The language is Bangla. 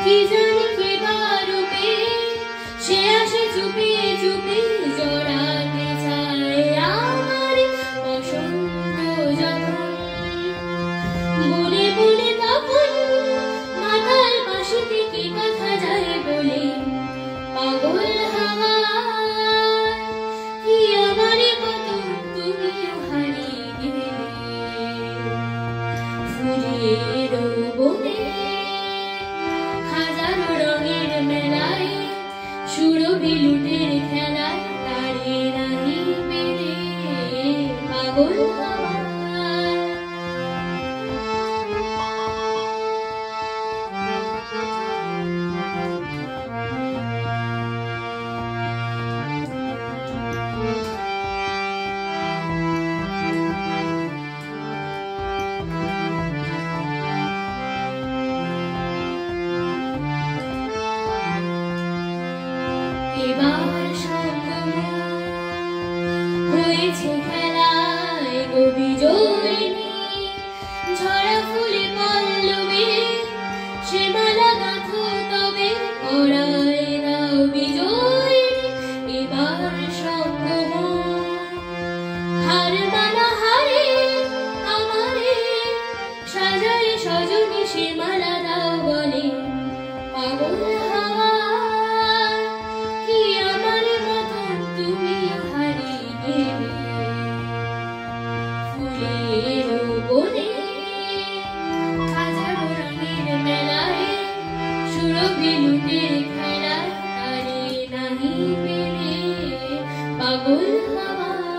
কি জানি কে বারুপে সে আসে চুপি চুপি জড়াতে চায় আমার বসন্ত যখন বলে বলে তখন মাথার পাশে থেকে কথা যায় বলে পাগল হাওয়া কি আমারে কত তুমিও হারিয়ে গেলে ফুলের বনে হাজারো রঙের মেলায় সুরভি লুটের খেলায় তারে নাহি পেলে পাগল হাওয়া এবার সঙ্গম হয়েছে খেলায় গো বিজয়িনী ঝরা ফুলে পল্লবে সে মালা গাঁথো তবে পরায় দাও বিজয়িনী এবার সঙ্গম হার মালা হারে আমারে সাজায় সজনী সে মালা দাও বলে পাগল হাওয়া কি আমার মতন তুমিও হারিয়ে গেলে ফুলের বনে হাজারো রঙের মেলায় সুরভি লুটের খেলায় তারে নাহি পেলে পাগল হাওয়া।